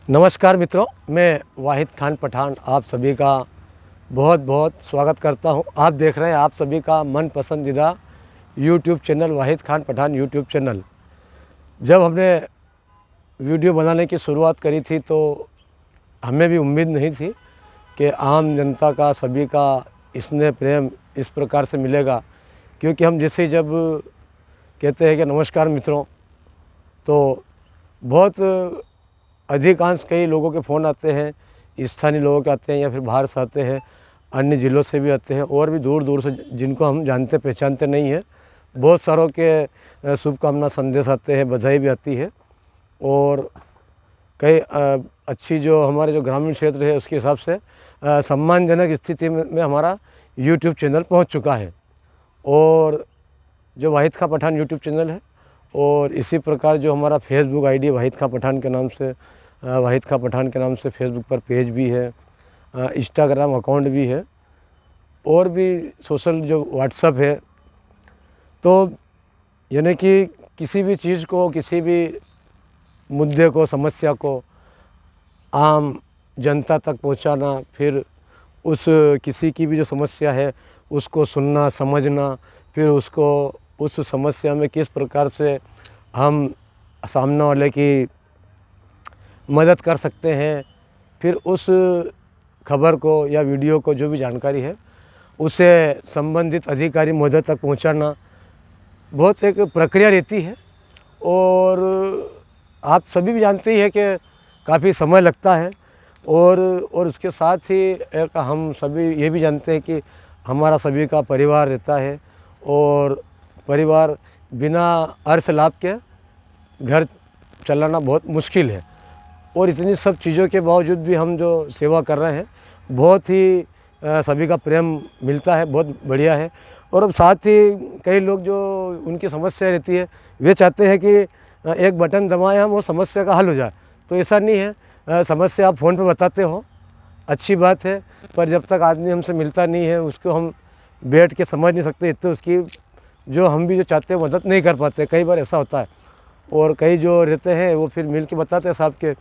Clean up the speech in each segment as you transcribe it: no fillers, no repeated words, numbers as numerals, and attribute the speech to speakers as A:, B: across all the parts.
A: नमस्कार मित्रों, मैं वाहिद खान पठान आप सभी का बहुत बहुत स्वागत करता हूं। आप देख रहे हैं आप सभी का मन पसंदीदा यूट्यूब चैनल वाहिद खान पठान यूट्यूब चैनल। जब हमने वीडियो बनाने की शुरुआत करी थी तो हमें भी उम्मीद नहीं थी कि आम जनता का सभी का स्नेह प्रेम इस प्रकार से मिलेगा, क्योंकि हम जैसे जब कहते हैं कि नमस्कार मित्रों, तो बहुत अधिकांश कई लोगों के फ़ोन आते हैं, स्थानीय लोगों के आते हैं या फिर बाहर से आते हैं, अन्य ज़िलों से भी आते हैं और भी दूर दूर से जिनको हम जानते पहचानते नहीं हैं। बहुत सारों के शुभकामना संदेश आते हैं, बधाई भी आती है। और कई अच्छी जो हमारे जो ग्रामीण क्षेत्र है उसके हिसाब से सम्मानजनक स्थिति में हमारा यूट्यूब चैनल पहुंच चुका है। और जो वाहिद खां पठान यूट्यूब चैनल है और इसी प्रकार जो हमारा फेसबुक आईडी वाहिद खां पठान के नाम से वाहिद खां पठान के नाम से फेसबुक पर पेज भी है, इंस्टाग्राम अकाउंट भी है और भी सोशल जो व्हाट्सएप है। तो यानी कि किसी भी चीज़ को, किसी भी मुद्दे को, समस्या को आम जनता तक पहुंचाना, फिर उस किसी की भी जो समस्या है उसको सुनना, समझना, फिर उसको उस समस्या में किस प्रकार से हम सामने वाले की मदद कर सकते हैं, फिर उस खबर को या वीडियो को जो भी जानकारी है उसे संबंधित अधिकारी महोदय तक पहुंचाना बहुत एक प्रक्रिया रहती है। और आप सभी भी जानते ही हैं कि काफ़ी समय लगता है। और उसके साथ ही एक हम सभी ये भी जानते हैं कि हमारा सभी का परिवार रहता है और परिवार बिना अर्थ लाभ के घर चलाना बहुत मुश्किल है। और इतनी सब चीज़ों के बावजूद भी हम जो सेवा कर रहे हैं, बहुत ही सभी का प्रेम मिलता है, बहुत बढ़िया है। और अब साथ ही कई लोग जो उनकी समस्या रहती है वे चाहते हैं कि एक बटन दबाएं हम, वो समस्या का हल हो जाए। तो ऐसा नहीं है, समस्या आप फ़ोन पे बताते हो, अच्छी बात है, पर जब तक आदमी हमसे मिलता नहीं है उसको हम बैठ के समझ नहीं सकते, इतने उसकी जो हम भी जो चाहते हैं मदद नहीं कर पाते। कई बार ऐसा होता है। और कई जो रहते हैं वो फिर मिल के बताते हैं साहब के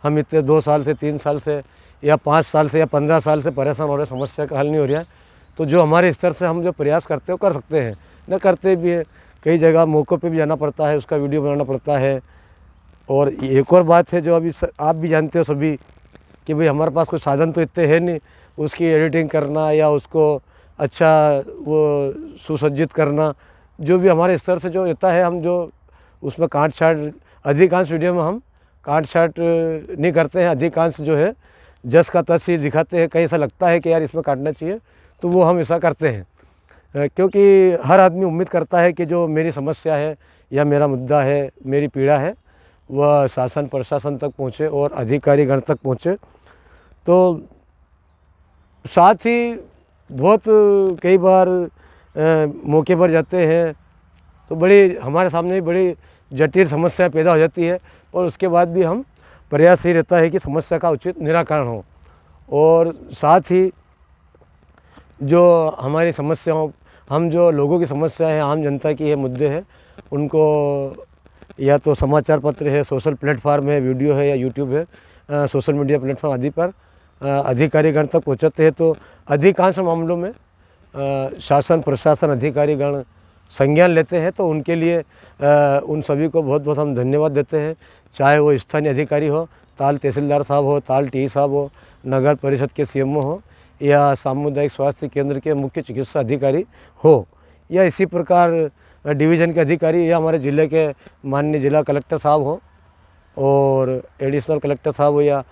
A: हम इतने 2 साल से, 3 साल से या 5 साल से या 15 साल से परेशान हो रहे, समस्या का हल नहीं हो रहा है। तो जो हमारे स्तर से हम जो प्रयास करते हो कर सकते हैं, न करते भी है। कई जगह मौक़ों पे भी जाना पड़ता है, उसका वीडियो बनाना पड़ता है। और एक और बात है जो अभी आप भी जानते हो सभी कि भाई हमारे पास कोई साधन तो इतने है नहीं, उसकी एडिटिंग करना या उसको अच्छा वो सुसज्जित करना, जो भी हमारे स्तर से जो रहता है हम जो उसमें काट छाट, अधिकांश वीडियो में हम काट छाट नहीं करते हैं। अधिकांश जो है जस का तस ही दिखाते हैं। कहीं ऐसा लगता है कि यार इसमें काटना चाहिए तो वो हम ऐसा करते हैं, क्योंकि हर आदमी उम्मीद करता है कि जो मेरी समस्या है या मेरा मुद्दा है, मेरी पीड़ा है, वह शासन प्रशासन तक पहुँचे और अधिकारीगण तक पहुँचे। तो साथ ही बहुत कई बार मौके पर जाते हैं तो बड़ी हमारे सामने भी बड़ी जटिल समस्या पैदा हो जाती है। और उसके बाद भी हम प्रयास ही रहता है कि समस्या का उचित निराकरण हो। और साथ ही जो हमारी समस्याओं, हम जो लोगों की समस्या है, आम जनता की है, मुद्दे हैं, उनको या तो समाचार पत्र है, सोशल प्लेटफार्म है, वीडियो है या यूट्यूब है, सोशल मीडिया प्लेटफार्म आदि पर अधिकारीगण तक पहुँचाते हैं। तो अधिकांश मामलों में शासन प्रशासन अधिकारीगण संज्ञान लेते हैं। तो उनके लिए उन सभी को बहुत बहुत हम धन्यवाद देते हैं। चाहे वो स्थानीय अधिकारी हो, ताल तहसीलदार साहब हो, ताल टी साहब हो, नगर परिषद के सीएमओ हो या सामुदायिक स्वास्थ्य केंद्र के मुख्य चिकित्सा अधिकारी हो, या इसी प्रकार डिवीज़न के अधिकारी या हमारे ज़िले के माननीय जिला कलेक्टर साहब हो और एडिशनल कलेक्टर साहब हो या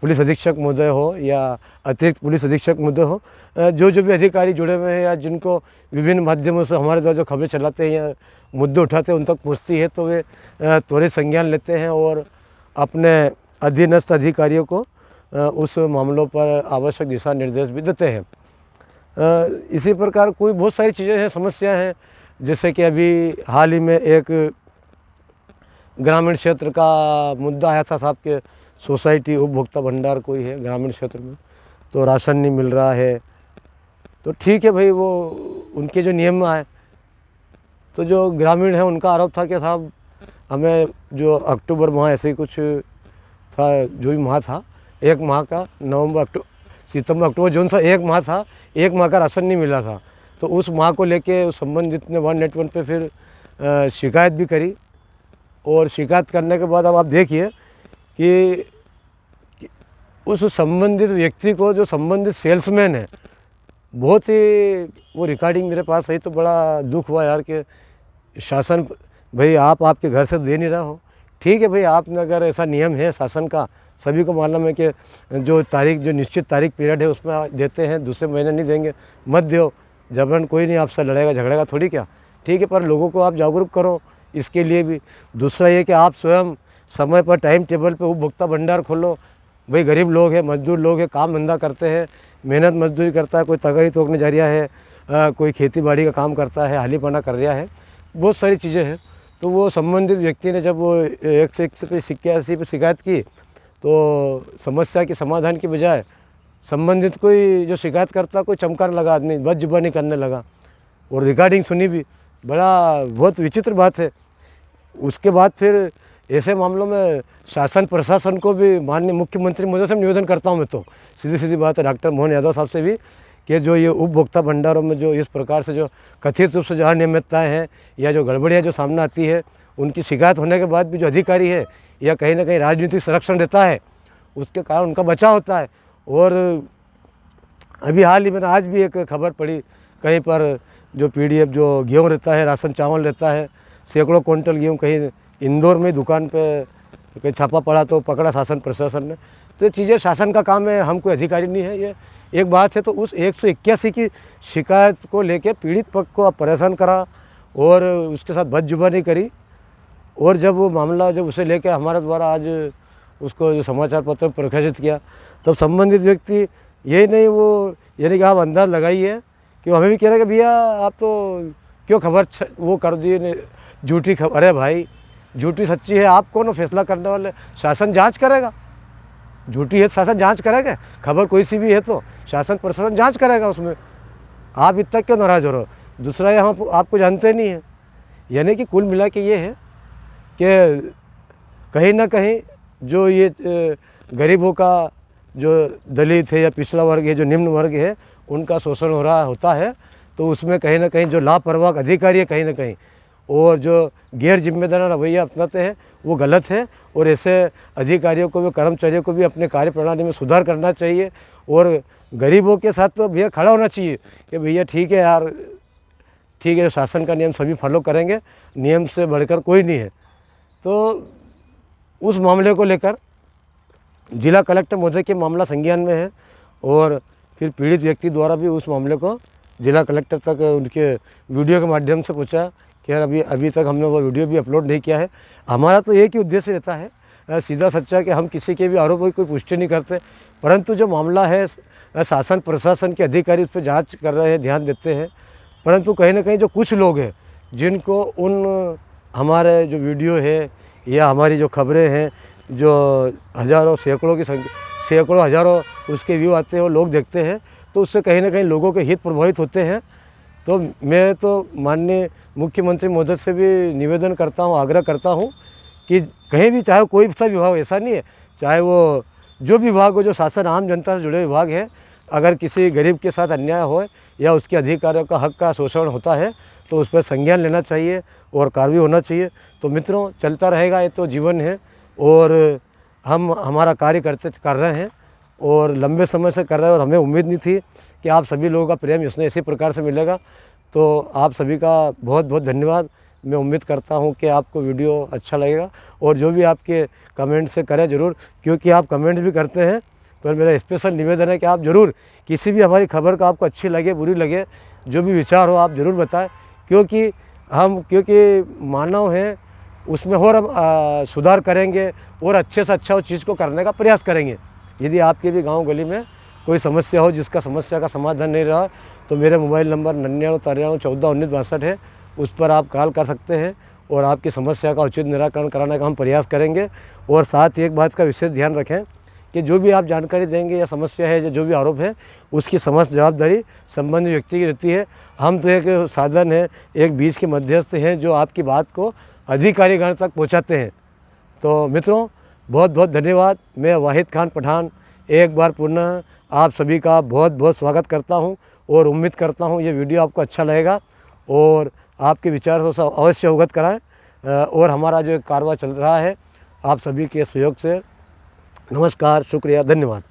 A: पुलिस अधीक्षक महोदय हो या अतिरिक्त पुलिस अधीक्षक महोदय हो, जो भी अधिकारी जुड़े हुए हैं या जिनको विभिन्न माध्यमों से हमारे द्वारा जो खबरें चलाते हैं या मुद्दे उठाते हैं उन तक पहुँचती है, तो वे त्वरित संज्ञान लेते हैं और अपने अधीनस्थ अधिकारियों को उस मामलों पर आवश्यक दिशा निर्देश भी देते हैं। इसी प्रकार कोई बहुत सारी चीज़ें हैं, समस्या हैं। जैसे कि अभी हाल ही में एक ग्रामीण क्षेत्र का मुद्दा आया था साहब के, सोसाइटी उपभोक्ता भंडार कोई है ग्रामीण क्षेत्र में, तो राशन नहीं मिल रहा है। तो ठीक है भाई, वो उनके जो नियम में आए, तो जो ग्रामीण है उनका आरोप था कि साहब हमें जो अक्टूबर माह ऐसे ही कुछ था, जो भी माह था, 1 माह का सितंबर अक्टूबर जून सा 1 माह था, 1 माह का राशन नहीं मिला था। तो उस माह को लेके उस संबंधित ने 181 पे फिर शिकायत भी करी, और शिकायत करने के बाद अब आप देखिए कि उस संबंधित व्यक्ति को, जो संबंधित सेल्समैन है, बहुत ही वो रिकॉर्डिंग मेरे पास आई तो बड़ा दुख हुआ यार कि शासन, भाई आप आपके घर से दे नहीं रहा हो, ठीक है भाई, आपने अगर ऐसा नियम है शासन का, सभी को मालूम है कि जो तारीख, जो निश्चित तारीख पीरियड है उसमें देते हैं, दूसरे महीने नहीं देंगे, मत दो, जबरन कोई नहीं आपसे लड़ेगा झगड़ेगा थोड़ी क्या, ठीक है, पर लोगों को आप जागरूक करो इसके लिए भी। दूसरा ये कि आप स्वयं समय पर टाइम टेबल पे उपभोक्ता भंडार खोलो। भाई गरीब लोग हैं, मजदूर लोग हैं, काम धंधा करते हैं, मेहनत मजदूरी करता है, कोई तगड़ी तोड़ने जा रहा है, कोई खेती बाड़ी का काम करता है, हालीपना कर रहा है, बहुत सारी चीज़ें हैं। तो वो संबंधित व्यक्ति ने जब वो 181 पे शिकायत की, तो समस्या के समाधान की बजाय संबंधित कोई जो शिकायत करता, कोई चमकाने लगा, आदमी बदजुबानी करने लगा, और रिकॉर्डिंग सुनी भी, बड़ा बहुत विचित्र बात है। उसके बाद फिर ऐसे मामलों में शासन प्रशासन को भी, माननीय मुख्यमंत्री महोदय से निवेदन करता हूँ मैं, तो सीधी सीधी बात है डॉक्टर मोहन यादव साहब से भी, कि जो ये उपभोक्ता भंडारों में जो इस प्रकार से जो कथित रूप से जो अनियमितताएँ हैं या जो गड़बड़ियाँ जो सामने आती है, उनकी शिकायत होने के बाद भी जो अधिकारी है या कहीं ना कहीं राजनीतिक संरक्षण देता है, उसके कारण उनका बचाव होता है। और अभी हाल ही में आज भी एक खबर पड़ी कहीं पर, जो PDF जो गेहूँ रहता है, राशन चावल रहता है, सैकड़ों क्विंटल गेहूँ कहीं इंदौर में दुकान पे कहीं छापा पड़ा तो पकड़ा शासन प्रशासन ने। तो ये चीज़ें शासन का काम है, हम कोई अधिकारी नहीं है। ये एक बात है। तो उस 181 की शिकायत को लेके पीड़ित पक्ष को परेशान करा और उसके साथ बदजुबानी करी, और जब वो मामला जब उसे लेके हमारे द्वारा आज उसको जो समाचार पत्र में प्रकाशित किया, तब संबंधित व्यक्ति यही नहीं, वो यानी कि आप अंदाज़ लगाइए कि हमें भी कह रहे कि भैया आप तो क्यों खबर वो कर दिए, झूठी खबर। अरे भाई, झूठी सच्ची है, आप कौन हो फैसला करने वाले? शासन जांच करेगा, झूठी है शासन जांच करेगा, खबर कोई सी भी है तो शासन प्रशासन जांच करेगा उसमें। आप इतना क्यों नाराज़ हो रहे हो? दूसरा ये हम आपको जानते नहीं हैं। यानी कि कुल मिला के ये है कि कहीं ना कहीं जो ये गरीबों का जो दलित है या पिछड़ा वर्ग है, जो निम्न वर्ग है, उनका शोषण हो रहा होता है, तो उसमें कहीं ना कहीं जो लापरवाह अधिकारी है कहीं ना कहीं, और जो गैर जिम्मेदार रवैया अपनाते हैं, वो गलत है। और ऐसे अधिकारियों को भी, कर्मचारियों को भी अपने कार्य प्रणाली में सुधार करना चाहिए, और गरीबों के साथ तो भैया खड़ा होना चाहिए कि भैया ठीक है यार, ठीक है, शासन का नियम सभी फॉलो करेंगे, नियम से बढ़कर कोई नहीं है। तो उस मामले को लेकर जिला कलेक्टर महोदय के मामला संज्ञान में है, और फिर पीड़ित व्यक्ति द्वारा भी उस मामले को जिला कलेक्टर तक उनके वीडियो के माध्यम से पूछा कि यार अभी तक हमने वो वीडियो भी अपलोड नहीं किया है। हमारा तो एक ही उद्देश्य रहता है सीधा सच्चा, कि हम किसी के भी आरोपों की कोई पुष्टि नहीं करते, परंतु जो मामला है शासन प्रशासन के अधिकारी उस पर जाँच कर रहे हैं, ध्यान देते हैं। परंतु कहीं ना कहीं जो कुछ लोग हैं जिनको उन हमारे जो वीडियो है या हमारी जो खबरें हैं, जो हज़ारों सैकड़ों की संख्या, सैकड़ों हज़ारों उसके व्यू आते हैं, वो लोग देखते हैं, तो उससे कहीं ना कहीं लोगों के हित प्रभावित होते हैं। तो मैं तो माननीय मुख्यमंत्री महोदय से भी निवेदन करता हूँ, आग्रह करता हूँ कि कहीं भी, चाहे कोई सा विभाग, ऐसा नहीं है, चाहे वो जो विभाग हो, जो शासन आम जनता से जुड़े विभाग है, अगर किसी गरीब के साथ अन्याय हो या उसके अधिकारियों का हक का शोषण होता है, तो उस पर संज्ञान लेना चाहिए और कार्रवाई होना चाहिए। तो मित्रों, चलता रहेगा, ये तो जीवन है, और हम हमारा कार्य कर रहे हैं और लंबे समय से कर रहे हैं, और हमें उम्मीद नहीं थी कि आप सभी लोगों का प्रेम इसने इसी प्रकार से मिलेगा। तो आप सभी का बहुत बहुत धन्यवाद। मैं उम्मीद करता हूं कि आपको वीडियो अच्छा लगेगा, और जो भी आपके कमेंट से करें ज़रूर, क्योंकि आप कमेंट भी करते हैं। तो मेरा स्पेशल निवेदन है कि आप ज़रूर किसी भी हमारी खबर का आपको अच्छी लगे बुरी लगे, जो भी विचार हो आप ज़रूर बताएं, क्योंकि मानव हैं, उसमें और हम सुधार करेंगे और अच्छे से अच्छा उस चीज़ को करने का प्रयास करेंगे। यदि आपके भी गांव गली में कोई समस्या हो जिसका समस्या का समाधान नहीं रहा, तो मेरे मोबाइल नंबर 9993141962 है, उस पर आप कॉल कर सकते हैं और आपकी समस्या का उचित निराकरण कराने का हम प्रयास करेंगे। और साथ ही एक बात का विशेष ध्यान रखें कि जो भी आप जानकारी देंगे या समस्या है, जो भी आरोप है, उसकी समस्त जवाबदारी संबंधित व्यक्ति की रहती है। हम तो एक साधन है, एक बीच के मध्यस्थ हैं जो आपकी बात को अधिकारीगण तक पहुंचाते हैं। तो मित्रों, बहुत बहुत धन्यवाद। मैं वाहिद खान पठान एक बार पुनः आप सभी का बहुत बहुत स्वागत करता हूं और उम्मीद करता हूं ये वीडियो आपको अच्छा लगेगा और आपके विचारों से अवश्य अवगत कराएं। और हमारा जो कारवां चल रहा है आप सभी के सहयोग से। नमस्कार, शुक्रिया, धन्यवाद।